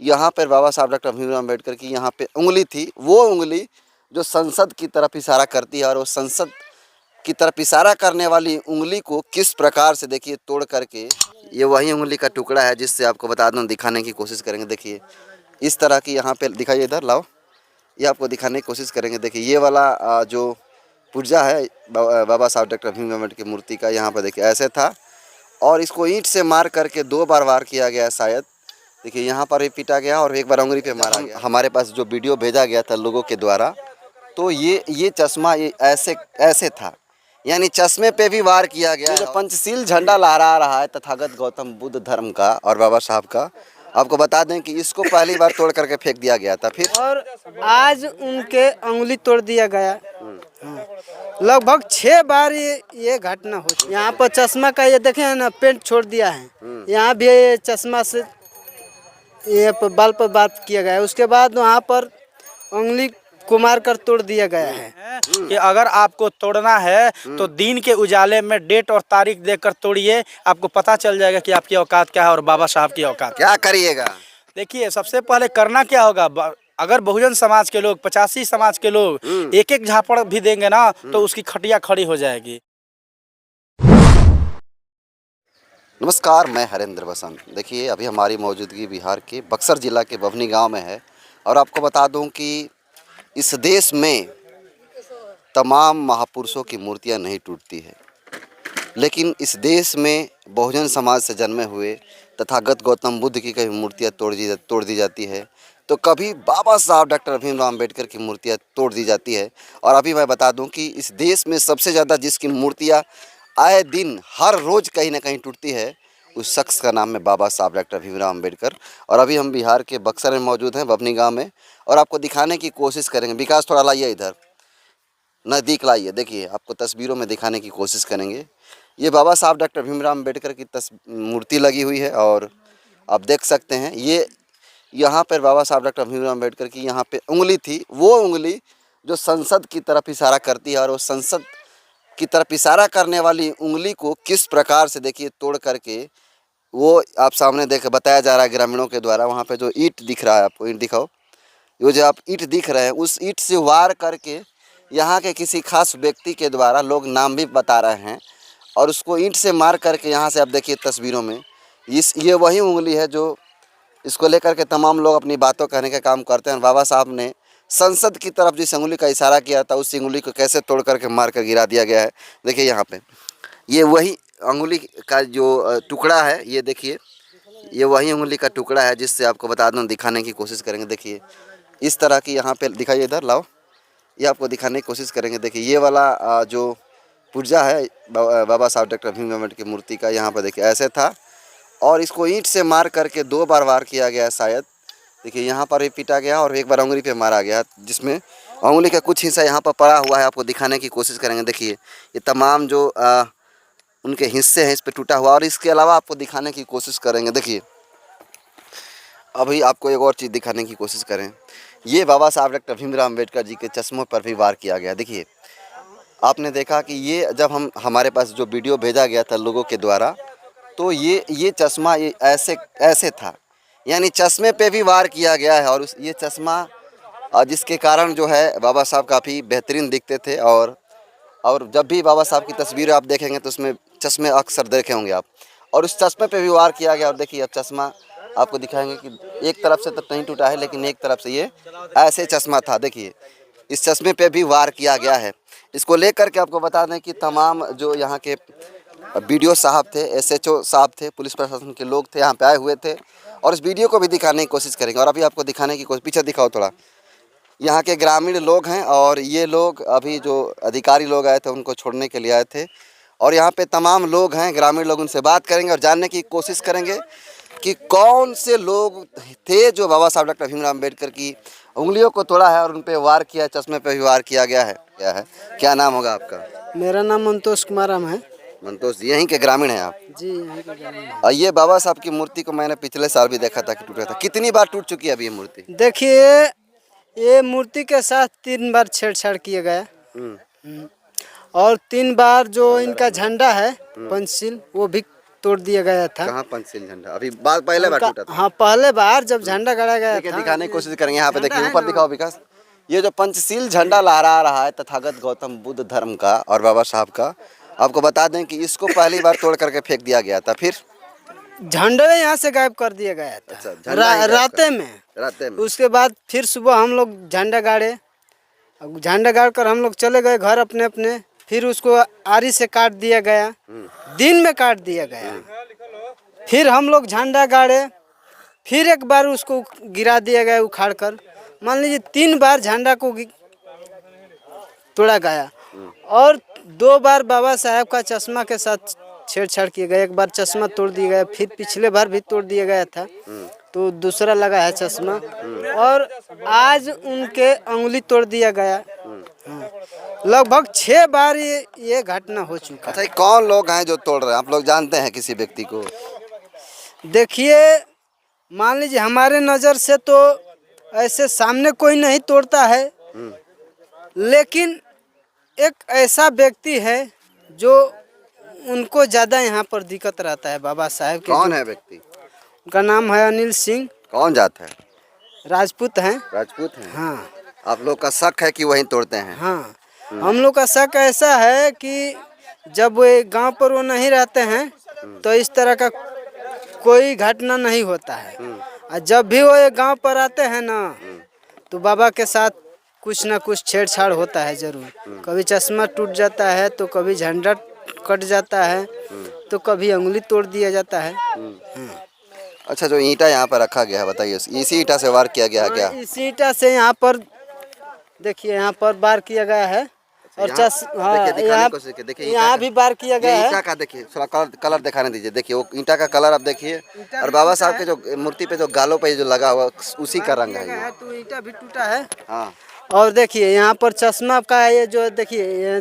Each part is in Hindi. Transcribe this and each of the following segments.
यहाँ पर बाबा साहब डॉक्टर भीमराव अम्बेडकर की यहाँ पे उंगली थी, वो उंगली जो संसद की तरफ इशारा करती है, और वो संसद की तरफ इशारा करने वाली उंगली को किस प्रकार से देखिए तोड़ करके, ये वही उंगली का टुकड़ा है जिससे आपको बता दूं, दिखाने की कोशिश करेंगे। देखिए इस तरह की यहाँ पे दिखाइए, इधर लाओ, ये आपको दिखाने की कोशिश करेंगे। देखिए ये वाला जो पुर्जा है बाबा साहब डॉक्टर भीमराव अम्बेडकर की मूर्ति का, यहाँ पर देखिए ऐसे था, और इसको ईंट से मार करके 2 बार वार किया गया शायद। देखिए यहाँ पर भी पीटा गया और एक बार उंगली पे मारा गया। हमारे पास जो वीडियो भेजा गया था लोगों के द्वारा, तो ये चश्मा ये ऐसे था, यानी चश्मे पे भी वार किया गया। जो पंचशील झंडा लहरा रहा है तथागत गौतम बुद्ध धर्म का और बाबा साहब का, आपको बता दें कि इसको पहली बार तोड़ करके फेंक दिया गया था, फिर और आज उनके उंगली तोड़ दिया गया। लगभग 6 बार ये घटना हुई। यहाँ पर चश्मा का ये देखे ना, पेंट छोड़ दिया है। यहाँ भी चश्मा से ये बाल पर बात किया गया है। उसके बाद वहाँ पर उंगली को मार कर तोड़ दिया गया है कि अगर आपको तोड़ना है तो दिन के उजाले में डेट और तारीख देखकर तोड़िए, आपको पता चल जाएगा कि आपकी औकात क्या है और बाबा साहब की औकात क्या करिएगा। देखिए सबसे पहले करना क्या होगा, अगर बहुजन समाज के लोग 85 समाज के लोग एक एक झापड़ भी देंगे ना, तो उसकी खटिया खड़ी हो जाएगी। नमस्कार, मैं हरेंद्र बसंत। देखिए अभी हमारी मौजूदगी बिहार के बक्सर ज़िला के बभनी गांव में है, और आपको बता दूं कि इस देश में तमाम महापुरुषों की मूर्तियां नहीं टूटती है, लेकिन इस देश में बहुजन समाज से जन्मे हुए तथागत गौतम बुद्ध की कभी मूर्तियां तोड़ दी जाती है, तो कभी बाबा साहब डॉक्टर भीमराव अम्बेडकर की मूर्तियां तोड़ दी जाती है। और अभी मैं बता दूं कि इस देश में सबसे ज़्यादा जिसकी मूर्तियां आए दिन हर रोज़ कहीं ना कहीं टूटती है, उस शख्स का नाम है बाबा साहब डॉक्टर भीमराव अम्बेडकर। और अभी हम बिहार के बक्सर में मौजूद हैं, बभनी गांव में, और आपको दिखाने की कोशिश करेंगे। विकास थोड़ा लाइए, इधर नज़दीक लाइए। देखिए आपको तस्वीरों में दिखाने की कोशिश करेंगे। ये बाबा साहब डॉक्टर भीमराव अम्बेडकर की मूर्ति लगी हुई है, और आप देख सकते हैं ये यहाँ पर बाबा साहब डॉक्टर भीमराव अम्बेडकर की यहाँ पे उंगली थी, वो उंगली जो संसद की तरफ इशारा करती है, और वो संसद की तरफ इशारा करने वाली उंगली को किस प्रकार से देखिए तोड़ करके, वो आप सामने देख बताया जा रहा है ग्रामीणों के द्वारा। वहाँ पे जो ईंट दिख रहा है, आपको ईंट दिखाओ, वो जो आप ईंट दिख रहे हैं, उस ईंट से वार करके यहाँ के किसी खास व्यक्ति के द्वारा, लोग नाम भी बता रहे हैं, और उसको ईंट से मार करके यहाँ से आप देखिए तस्वीरों में, ये वही उंगली है जो इसको लेकर के तमाम लोग अपनी बातों कहने का काम करते हैं। बाबा साहब ने संसद की तरफ जिस उंगली का इशारा किया था, उस उंगली को कैसे तोड़ करके मार कर गिरा दिया गया है। देखिए यहाँ पे ये वही उंगली का जो टुकड़ा है, ये देखिए ये वही उंगली का टुकड़ा है जिससे आपको बता दूं, दिखाने की कोशिश करेंगे। देखिए इस तरह की यहाँ पे दिखाइए, इधर लाओ, ये आपको दिखाने की कोशिश करेंगे। देखिए ये वाला जो पुर्जा है बाबा साहब डॉक्टर भीमराव अम्बेडकर की मूर्ति का, यहाँ पर देखिए ऐसे था, और इसको ईंट से मार करके 2 बार वार किया गया शायद। देखिए यहाँ पर भी पीटा गया और एक बार उंगली पे मारा गया, जिसमें उंगली का कुछ हिस्सा यहाँ पर पड़ा हुआ है। आपको दिखाने की कोशिश करेंगे। देखिए ये तमाम जो उनके हिस्से हैं इस पे टूटा हुआ, और इसके अलावा आपको दिखाने की कोशिश करेंगे। देखिए अभी आपको एक और चीज़ दिखाने की कोशिश करें, ये बाबा साहब डॉक्टर भीमराव अम्बेडकर जी के चश्मों पर भी वार किया गया। देखिए आपने देखा कि ये जब हमारे पास जो वीडियो भेजा गया था लोगों के द्वारा, तो ये चश्मा ये ऐसे था, यानी चश्मे पे भी वार किया गया है। और ये चश्मा जिसके कारण जो है बाबा साहब काफ़ी बेहतरीन दिखते थे, और जब भी बाबा साहब की तस्वीरें आप देखेंगे तो उसमें चश्मे अक्सर देखे होंगे आप, और उस चश्मे पे भी वार किया गया। और देखिए अब चश्मा आपको दिखाएंगे कि एक तरफ से तो नहीं टूटा है, लेकिन एक तरफ से ये ऐसे चश्मा था। देखिए इस चश्मे पे भी वार किया गया है। इसको लेकर के आपको बता दें कि तमाम जो यहाँ के BDO साहब थे, SHO साहब थे, पुलिस प्रशासन के लोग थे, यहाँ पे आए हुए थे, और इस वीडियो को भी दिखाने की कोशिश करेंगे। और अभी आपको दिखाने की कोशिश, पीछे दिखाओ थोड़ा, यहाँ के ग्रामीण लोग हैं, और ये लोग अभी जो अधिकारी लोग आए थे उनको छोड़ने के लिए आए थे, और यहाँ पे तमाम लोग हैं ग्रामीण लोग, उनसे बात करेंगे और जानने की कोशिश करेंगे कि कौन से लोग थे जो बाबा साहब डॉक्टर भीमराव अम्बेडकर की उंगलियों को तोड़ा है और उन पर वार किया, चश्मे पे भी वार किया गया है। क्या नाम होगा आपका? मेरा नाम मंतोष कुमार है। मंतोष जी यहीं के ग्रामीण हैं आप? जी यहीं के ग्रामीण। और ये बाबा साहब की मूर्ति को मैंने पिछले साल भी देखा था कि टूटा था। कितनी बार टूट चुकी है अभी ये मूर्ति? देखिए ये मूर्ति के साथ 3 बार छेड़छाड़ किया गया, और 3 बार जो इनका झंडा है पंचशील, वो भी तोड़ दिया गया था। कहाँ पंचशील झंडा अभी बात पहले बार टूटा था? हाँ, पहले बार जब झंडा गाड़ा गया देखिए था। दिखाने की कोशिश करेंगे, यहाँ पे झंडा देखिए है ऊपर ना। दिखाओ विकास। ये जो पंचशील झंडा लहरा रहा है तथागत गौतम बुद्ध धर्म का और बाबा साहब का, आपको बता दें कि इसको पहली बार तोड़ करके फेंक दिया गया था, फिर झंडा यहाँ से गायब कर दिया गया था। अच्छा, झंडा ही गायब राते में। रात में उसके बाद फिर सुबह हम लोग झंडा गाड़े। अब झंडा गाड़ कर हम लोग चले गए घर अपने अपने। फिर उसको आरी से काट दिया गया, दिन में काट दिया गया। फिर हम लोग झंडा गाड़े, फिर एक बार उसको गिरा दिया गया उखाड़ कर। मान लीजिए 3 बार झंडा को तोड़ा गया। और 2 बार बाबा साहब का चश्मा के साथ छेड़छाड़ किया गया। एक बार चश्मा तोड़ दिया गया, फिर पिछले बार भी तोड़ दिया गया था, तो दूसरा लगा है चश्मा। और आज उनके उंगली तोड़ दिया गया। हाँ। लगभग 6 बार ये घटना हो चुका अच्छा, ये कौन लोग हैं जो तोड़ रहे हैं? आप लोग जानते हैं किसी व्यक्ति को? देखिए, मान लीजिए हमारे नज़र से तो ऐसे सामने कोई नहीं तोड़ता है, लेकिन एक ऐसा व्यक्ति है जो उनको ज़्यादा यहाँ पर दिक्कत रहता है बाबा साहब के। कौन है व्यक्ति? उनका नाम है अनिल सिंह। कौन जात है? राजपूत हैं। राजपूत हैं। हाँ आप लोग का शक है कि वहीं तोड़ते हैं? हाँ, हम लोग का शक ऐसा है कि जब वो गांव पर वो नहीं रहते हैं तो इस तरह का कोई घटना नहीं होता है। और जब भी वो गांव पर आते हैं ना, तो बाबा के साथ कुछ ना कुछ छेड़छाड़ होता है जरूर। कभी चश्मा टूट जाता है, तो कभी झंडा कट जाता है, तो कभी उंगली तोड़ दिया जाता है। अच्छा, जो ईंटा यहाँ पर रखा गया है, बताइए, इसी ईंटा से वार किया गया है क्या? इसी ईंटा से यहाँ पर देखिए, यहाँ पर बार किया गया है। और हाँ, दिखाने यहाँ की कोशिश कीजिए। देखिए यहाँ भी बार किया गया है। ईंटा का देखिए, थोड़ा कलर दिखाने दीजिए। देखिए वो ईंटा का कलर आप देखिए, और बाबा साहब के जो मूर्ति पे जो गालों पे जो लगा हुआ उसी का रंग है ये। तो ईंटा भी टूटा है। हाँ, और देखिए यहाँ पर चश्मा का ये जो देखिए, ये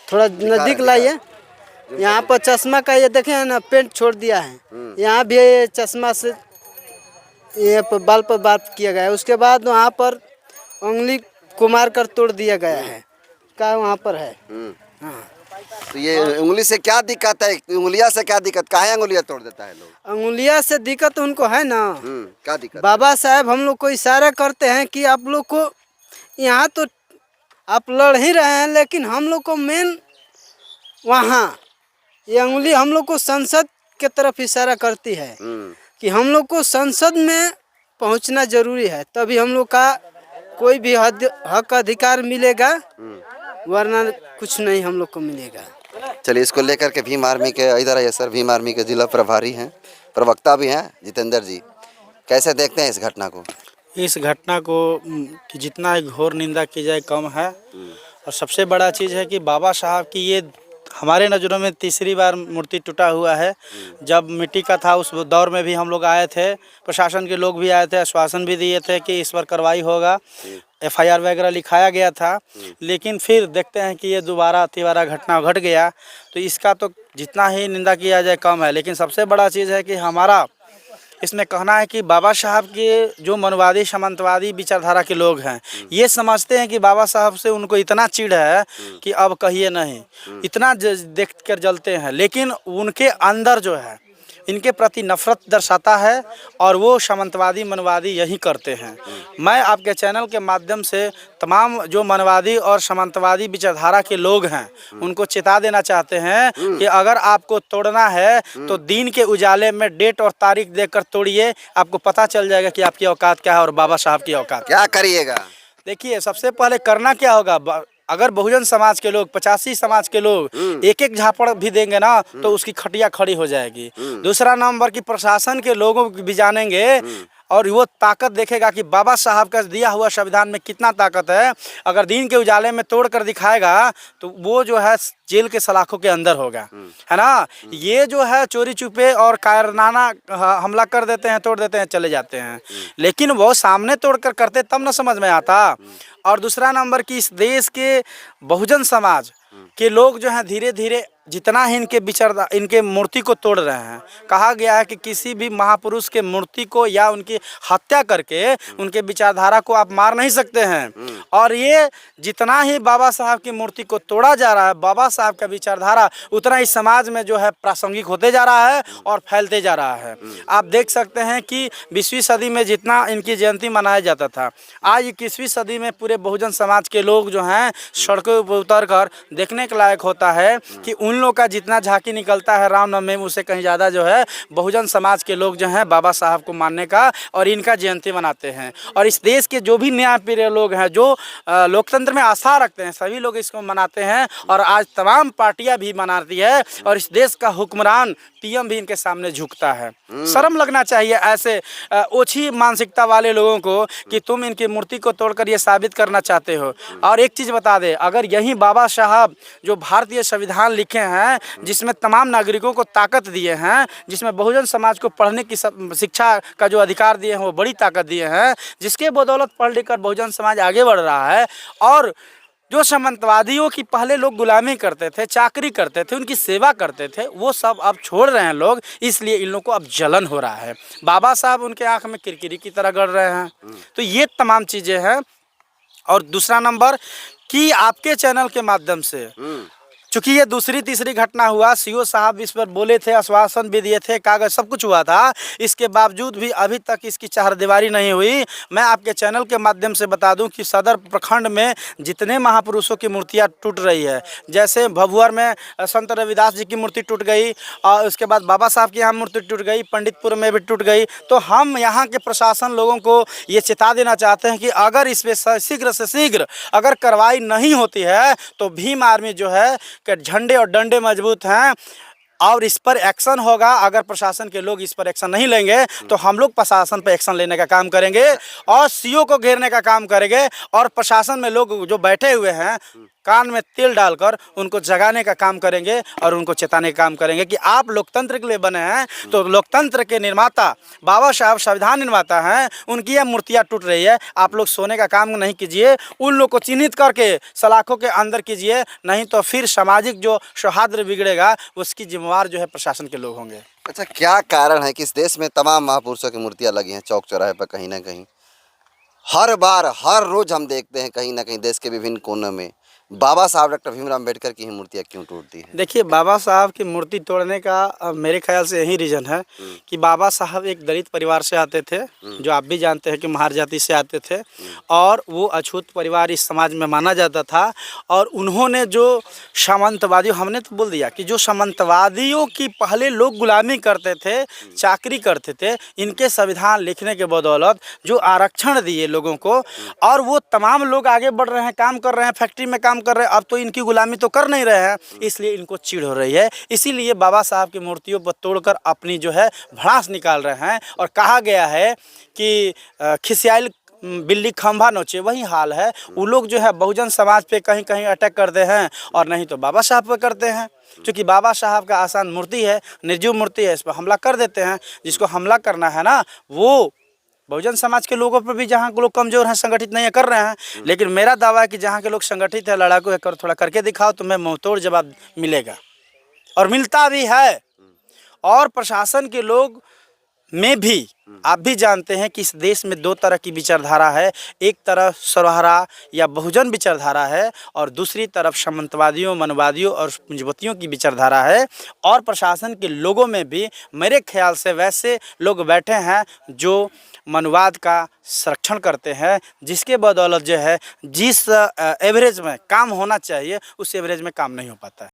थोड़ा नजदीक लाइए। यहाँ पर चश्मा का ये देखे ना, पेंट छोड़ दिया है। यहाँ भी ये चश्मा से ये बाल पर बात किया गया है। उसके बाद वहाँ पर उंगली को मार कर तोड़ दिया गया है। का वहाँ पर है। हाँ, तो ये उंगली से क्या दिक्कत है? उंगलिया से क्या दिक्कत? काहे उंगलियां तोड़ देता है लोग? उंगलिया से दिक्कत उनको है ना। क्या दिक्कत? बाबा साहब हम लोग को इशारा करते हैं कि आप लोग को यहाँ तो आप लड़ ही रहे हैं, लेकिन हम लोग को मेन वहाँ ये उंगली हम लोग को संसद के तरफ इशारा करती है कि हम लोग को संसद में पहुँचना जरूरी है, तभी हम लोग का कोई भी हक अधिकार मिलेगा, वरना कुछ नहीं हम लोग को मिलेगा। चलिए, इसको लेकर के भीम आर्मी के इधर आइए सर। भीम आर्मी के जिला प्रभारी हैं, प्रवक्ता भी हैं, जितेंद्र जी, कैसे देखते हैं इस घटना को? इस घटना को कि जितना घोर निंदा की जाए कम है। और सबसे बड़ा चीज़ है कि बाबा साहब की ये हमारे नज़रों में तीसरी बार मूर्ति टूटा हुआ है। जब मिट्टी का था उस दौर में भी हम लोग आए थे, प्रशासन के लोग भी आए थे, आश्वासन भी दिए थे कि इस पर कार्रवाई होगा, FIR वगैरह लिखाया गया था। लेकिन फिर देखते हैं कि ये दोबारा तिबारा घटना घट गया, तो इसका तो जितना ही निंदा किया जाए कम है। लेकिन सबसे बड़ा चीज़ है कि हमारा इसमें कहना है कि बाबा साहब के जो मनवादी सामंतवादी विचारधारा के लोग हैं, ये समझते हैं कि बाबा साहब से उनको इतना चिढ़ है कि अब कहिए नहीं, इतना देख कर जलते हैं। लेकिन उनके अंदर जो है इनके प्रति नफरत दर्शाता है, और वो सामंतवादी मनवादी यही करते हैं। मैं आपके चैनल के माध्यम से तमाम जो मनवादी और सामंतवादी विचारधारा के लोग हैं उनको चेता देना चाहते हैं कि अगर आपको तोड़ना है तो दिन के उजाले में डेट और तारीख देखकर तोड़िए, आपको पता चल जाएगा कि आपकी औकात क्या है और बाबा साहब की औकात क्या करिएगा। देखिए, सबसे पहले करना क्या होगा, अगर बहुजन समाज के लोग 85 समाज के लोग एक एक झापड़ भी देंगे ना, तो उसकी खटिया खड़ी हो जाएगी। दूसरा नंबर की प्रशासन के लोगों भी जानेंगे और वो ताकत देखेगा कि बाबा साहब का दिया हुआ संविधान में कितना ताकत है। अगर दिन के उजाले में तोड़ कर दिखाएगा तो वो जो है जेल के सलाखों के अंदर होगा, है ना। ये जो है चोरी छुपे और कायरनाना हमला कर देते हैं, तोड़ देते हैं, चले जाते हैं, लेकिन वो सामने तोड़ कर करते तब ना समझ में आता। और दूसरा नंबर कि इस देश के बहुजन समाज के लोग जो हैं धीरे धीरे जितना ही इनके मूर्ति को तोड़ रहे हैं। कहा गया है कि किसी भी महापुरुष के मूर्ति को या उनकी हत्या करके उनके विचारधारा को आप मार नहीं सकते हैं। और ये जितना ही बाबा साहब की मूर्ति को तोड़ा जा रहा है, बाबा साहब का विचारधारा उतना ही समाज में जो है प्रासंगिक होते जा रहा है और फैलते जा रहा है। आप देख सकते हैं कि 20वीं सदी में जितना इनकी जयंती मनाया जाता था, आज 21वीं सदी में पूरे बहुजन समाज के लोग जो हैं सड़कों पर उतर कर देखने के लायक होता है कि उन लोग का जितना झांकी निकलता है रामनवमी में, उससे कहीं ज़्यादा जो है बहुजन समाज के लोग जो हैं बाबा साहब को मानने का और इनका जयंती मनाते हैं। और इस देश के जो भी न्यायप्रिय लोग हैं, जो लोकतंत्र में आस्था रखते हैं, सभी लोग इसको मनाते हैं। और आज तमाम पार्टियां भी मनाती है और इस देश का हुक्मरान पीएम भी इनके सामने झुकता है। शर्म लगना चाहिए ऐसे ओछी मानसिकता वाले लोगों को कि तुम इनकी मूर्ति को तोड़कर ये साबित करना चाहते हो। और एक चीज़ बता दें, अगर यही बाबा साहब जो भारतीय संविधान लिखे हैं, जिसमें तमाम नागरिकों को ताकत दिए हैं, जिसमें बहुजन समाज को पढ़ने की शिक्षा का जो अधिकार दिए हैं, वो बड़ी ताकत दिए हैं, जिसके बदौलत पढ़ लिख कर बहुजन समाज आगे बढ़ रहा है। और जो सामंतवादियों की पहले लोग गुलामी करते थे, चाकरी करते थे, उनकी सेवा करते थे, वो सब अब छोड़ रहे हैं लोग, इसलिए इन लोगों को अब जलन हो रहा है। बाबा साहब उनके आंख में किरकिरी की तरह गड़ रहे हैं। तो ये तमाम चीज़ें हैं। और दूसरा नंबर कि आपके चैनल के माध्यम से, चूँकि ये दूसरी तीसरी घटना हुआ, सीओ साहब इस पर बोले थे, आश्वासन भी दिए थे, कागज सब कुछ हुआ था, इसके बावजूद भी अभी तक इसकी चारदीवारी नहीं हुई। मैं आपके चैनल के माध्यम से बता दूं कि सदर प्रखंड में जितने महापुरुषों की मूर्तियां टूट रही है, जैसे भभुअर में संत रविदास जी की मूर्ति टूट गई, और उसके बाद बाबा साहब की यहाँ मूर्ति टूट गई, पंडितपुर में भी टूट गई। तो हम यहाँ के प्रशासन लोगों को ये चेता देना चाहते हैं कि अगर इस पर शीघ्र से शीघ्र अगर कार्रवाई नहीं होती है तो भीम आर्मी जो है कि झंडे और डंडे मजबूत हैं और इस पर एक्शन होगा। अगर प्रशासन के लोग इस पर एक्शन नहीं लेंगे तो हम लोग प्रशासन पर एक्शन लेने का काम करेंगे और सीओ को घेरने का काम करेंगे। और प्रशासन में लोग जो बैठे हुए हैं, कान में तेल डालकर उनको जगाने का काम करेंगे और उनको चेताने का काम करेंगे कि आप लोकतंत्र के लिए बने हैं, तो लोकतंत्र के निर्माता बाबा साहब संविधान निर्माता हैं, उनकी यह मूर्तियाँ टूट रही है। आप लोग सोने का काम नहीं कीजिए, उन लोग को चिन्हित करके सलाखों के अंदर कीजिए, नहीं तो फिर सामाजिक जो सौहार्द बिगड़ेगा उसकी जिम्मेवार जो है प्रशासन के लोग होंगे। अच्छा, क्या कारण है कि इस देश में तमाम महापुरुषों की मूर्तियाँ लगी हैं चौक चौराहे पर, कहीं ना कहीं हर बार हर रोज हम देखते हैं कहीं ना कहीं देश के विभिन्न कोनों में बाबा साहब डॉक्टर भीमराव अम्बेडकर की ही मूर्तियाँ क्यों टूटती हैं? देखिए, बाबा साहब की मूर्ति तोड़ने का मेरे ख्याल से यही रीज़न है कि बाबा साहब एक दलित परिवार से आते थे, जो आप भी जानते हैं कि महार जाति से आते थे, और वो अछूत परिवार इस समाज में माना जाता था। और उन्होंने जो सामंतवादियों, हमने तो बोल दिया कि जो सामंतवादियों की पहले लोग गुलामी करते थे, चाकरी करते थे, इनके संविधान लिखने के बदौलत जो आरक्षण दिए लोगों को, और वो तमाम लोग आगे बढ़ रहे हैं, काम कर रहे हैं, फैक्ट्री में काम कर रहे हैं, अब तो इनकी गुलामी तो कर नहीं रहे हैं, इसलिए इनको चिढ़ हो रही है। इसीलिए बाबा साहब की मूर्तियों पर तोड़कर अपनी जो है भड़ास निकाल रहे हैं। और कहा गया है कि खिसियाइल बिल्ली खंभा नोचे, वही हाल है। वो लोग जो है बहुजन समाज पे कहीं कहीं अटैक करते हैं और नहीं तो बाबा साहब पे करते हैं, क्योंकि बाबा साहब का आसान मूर्ति है, निर्जीव मूर्ति है, इस पर हमला कर देते हैं। जिसको हमला करना है ना, वो बहुजन समाज के लोगों पर भी, जहाँ के लोग कमज़ोर हैं, संगठित नहीं है, कर रहे हैं। लेकिन मेरा दावा है कि जहाँ के लोग संगठित है, लड़ाकू है, कर थोड़ा करके दिखाओ, तुम्हें मुंहतोड़ जवाब मिलेगा, और मिलता भी है। और प्रशासन के लोग में भी आप भी जानते हैं कि इस देश में दो तरह की विचारधारा है। एक तरफ सर्वहारा या बहुजन विचारधारा है, और दूसरी तरफ सामंतवादियों, मनवादियों और पूंजीपतियों की विचारधारा है। और प्रशासन के लोगों में भी मेरे ख्याल से वैसे लोग बैठे हैं जो मनवाद का संरक्षण करते हैं, जिसके बदौलत जो है जिस एवरेज में काम होना चाहिए उस एवरेज में काम नहीं हो पाता है।